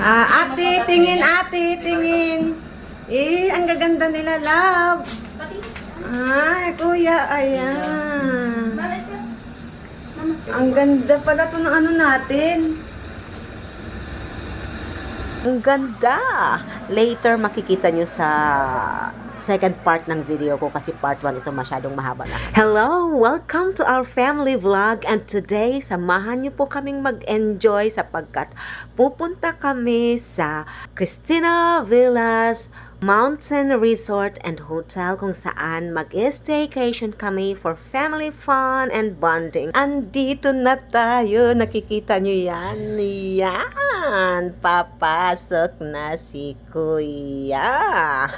Ate, tingin ate, tingin. Ang gaganda nila, love. Ay, kuya, ayan. Ang ganda pala to ng ano natin. Ang ganda. Later, makikita nyo sa second part ng video ko kasi part 1 ito masyadong mahaba na. Hello! Welcome to our family vlog and today, samahan nyo po kaming mag-enjoy sapagkat pupunta kami sa Cristina Villas Mountain Resort and Hotel kung saan mag-staycation kami for family fun and bonding. Andito na tayo. Nakikita nyo yan? Yan! Papasok na si Kuya.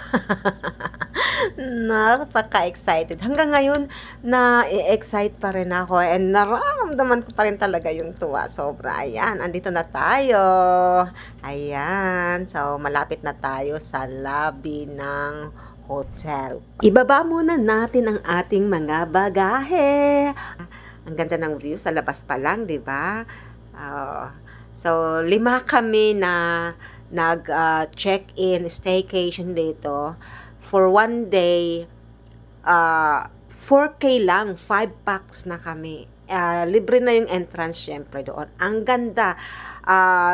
Napaka-excited. Hanggang ngayon, na-excite pa rin ako and nararamdaman ko pa rin talaga yung tuwa. Sobra. Ayan, andito na tayo. Ayan. So, malapit na tayo sa lobby ng hotel. Ibaba muna natin ang ating mga bagahe. Ang ganda ng view sa labas pa lang, di ba? So, 5 kami na nag-check-in, staycation dito. For 1 day, 4K lang, 5 packs na kami. Libre na yung entrance syempre doon. Ang ganda.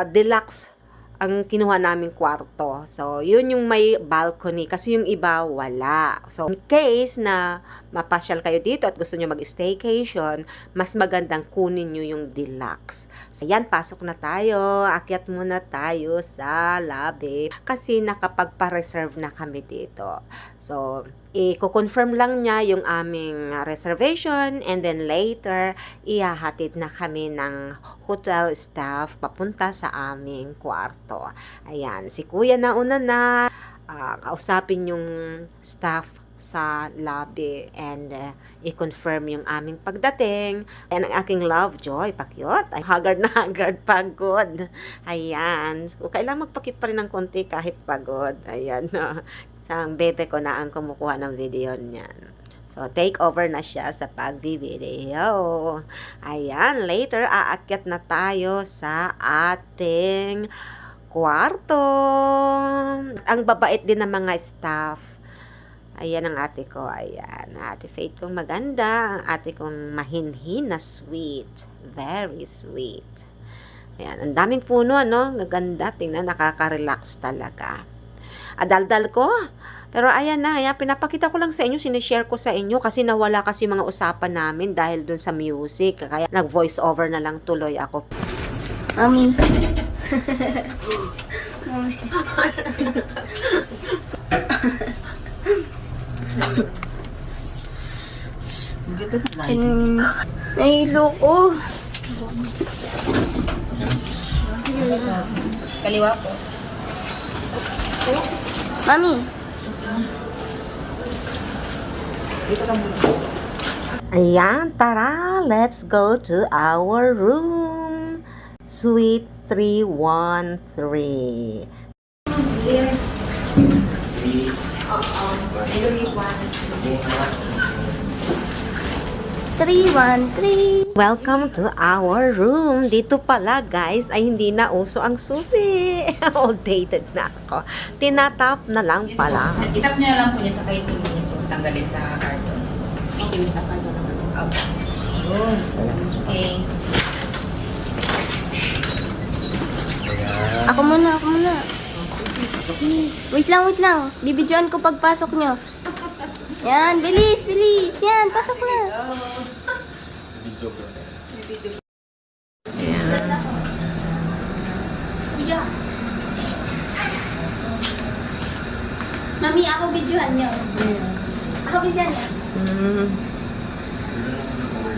Deluxe ang kinuha naming kwarto. So, yun yung may balcony kasi yung iba wala. So, in case na mapasyal kayo dito at gusto nyo mag-staycation, mas magandang kunin nyo yung deluxe. So, yan, pasok na tayo. Akyat muna tayo sa lobby kasi nakapagpa-reserve na kami dito. So, i-confirm lang niya yung aming reservation and then later, ihahatid na kami ng hotel staff papunta sa aming kwarto. Ayan, si Kuya nauna na kausapin yung staff sa lobby and i-confirm yung aming pagdating. Ayan ang aking love, Joy, pakyot. Ay, haggard na haggard, pagod. Ayan, so, kailangan magpakit pa rin ng konti kahit pagod. Ayan, ang bebe ko na ang kumukuha ng video niyan. So, take over na siya sa pag-video. Ayan, later, aakyat na tayo sa ating kwarto. Ang babait din ng mga staff. Ayan ang ate ko. Ayan, ate Faith kong maganda. Ang ate kong mahinhin na sweet. Very sweet. Ayan, ang daming puno, no? Gaganda. Tingnan, nakaka-relax talaga. Adaldal ko. Pero ayan na, ayan, pinapakita ko lang sa inyo, sinishare ko sa inyo kasi nawala kasi mga usapan namin dahil dun sa music. Kaya nag-voice over na lang tuloy ako. Mami. Mami. Nahilo ko. Kaliwa po. Mami. Ayan, tara, let's go to our room. Suite 313. 313. Welcome to our room. Dito pala, guys, ay hindi na uso ang susi. Outdated na ako. Tinatap na lang pala. Itap niya lang po niya sa kaitin ito. Tanggalin sa carton. Okay, sa carton naman. Okay. Okay. Ako muna. Wait lang. Bibidyoan ko pagpasok nyo. Yan, bilis. Yan, pasok na. Ayan. Kuya. Mami, ako bidyoan nyo. Ako bidyoan nyo.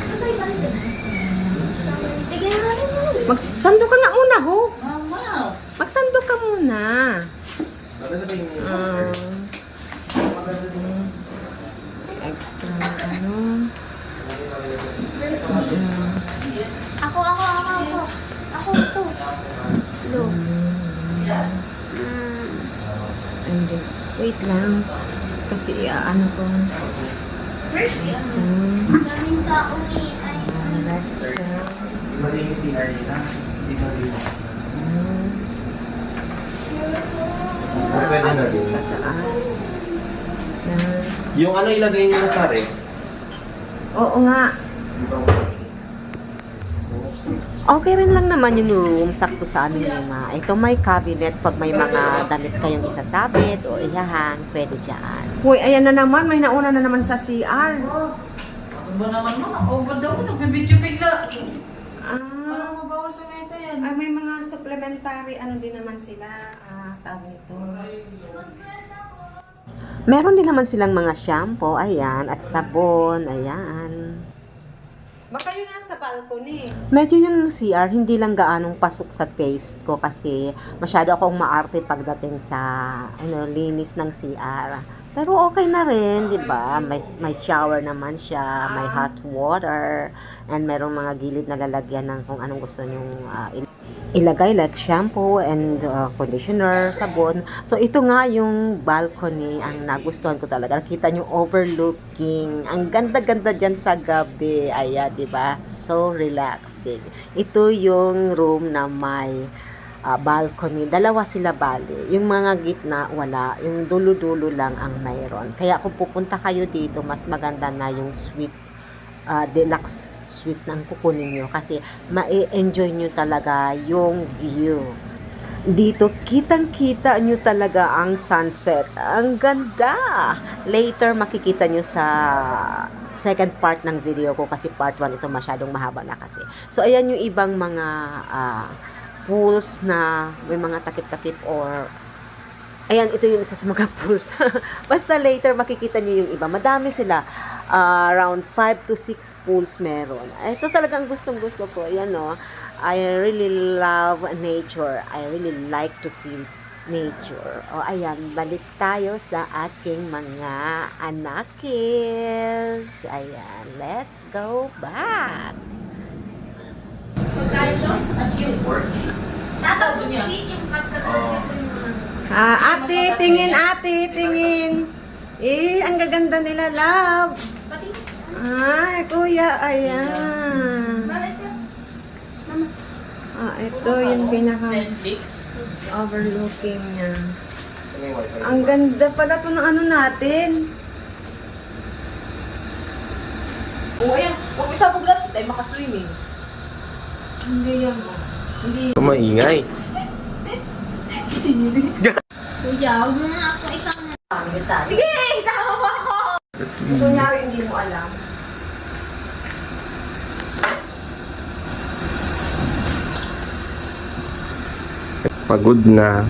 Saan tayo balik din? Tignan natin mo. Magsando ka nga muna, ho. Wow. Magsando ka muna. Extra, ano. Ako. Lo. Hindi. Wait lang. Kasi, ano ko. Daming tao ni ay. Left siya. Mali yung CR nila. Hindi mali mo. Pwede na rin. Sa taas. Yan. Yung ano ilagay niyo na sa ref? Oo nga. Okay rin lang naman yung room, sakto sa amin lima. Ito may cabinet pag may mga damit kayong isasabit o ihahang, pwede dyan. Uy, ayan na naman, may nauna na naman sa CR. Ano ba naman mo? Over daw ko, nagbibidyo bigla. Ah, Parang mabawal sa meta yan. ay, may mga supplementary ano din naman sila. Tawag ito. Meron din naman silang mga shampoo, ayan, at sabon, ayan. Baka yun nasa balcony. Medyo yung CR, hindi lang gaanong pasok sa taste ko kasi masyado akong maarte pagdating sa linis ng CR. Pero okay na rin, di ba? May shower naman siya, may hot water, and merong mga gilid na lalagyan ng kung anong gusto nyong ilagay like shampoo and conditioner, sabon. So ito nga yung balcony ang nagustuhan ko talaga. Nakita nyo overlooking. Ang ganda-ganda dyan sa gabi. Ayan, di ba? So relaxing. Ito yung room na may balcony. Dalawa sila bali. Yung mga gitna, wala. Yung dulo-dulo lang ang mayroon. Kaya kung pupunta kayo dito, mas maganda na yung suite, deluxe suite ng kukunin nyo kasi ma-enjoy nyo talaga yung view. Dito, kitang-kita nyo talaga ang sunset. Ang ganda! Later, makikita nyo sa second part ng video ko kasi part 1 ito masyadong mahaba na kasi. So, ayan yung ibang mga pools na may mga takip-takip or ayan, ito yung isa sa mga pools. Basta later makikita nyo yung iba. Madami sila. Around 5 to 6 pools meron. Ito talagang gustong-gusto ko. Ayan o. I really love nature. I really like to see nature. O ayan, balik tayo sa aking mga anakis. Ayan, let's go back. Ate, tingin ate, tingin. Ang gaganda nila, love. Ay, kuya, ayan. Ito yung pinaka overlooking niya. Ang ganda pala to ng ano natin. Ayan, huwag isabog lahat. Tayo makaswimming. Hindi yan. Hindi. Maingay. Kuya, huwag mo nga ako isang... Sige! Isama mo ako! Kunyari, hindi mo alam. Pagod na.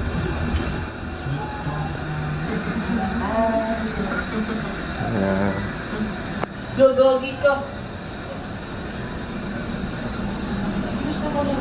Gagagi ka. Gusto mo na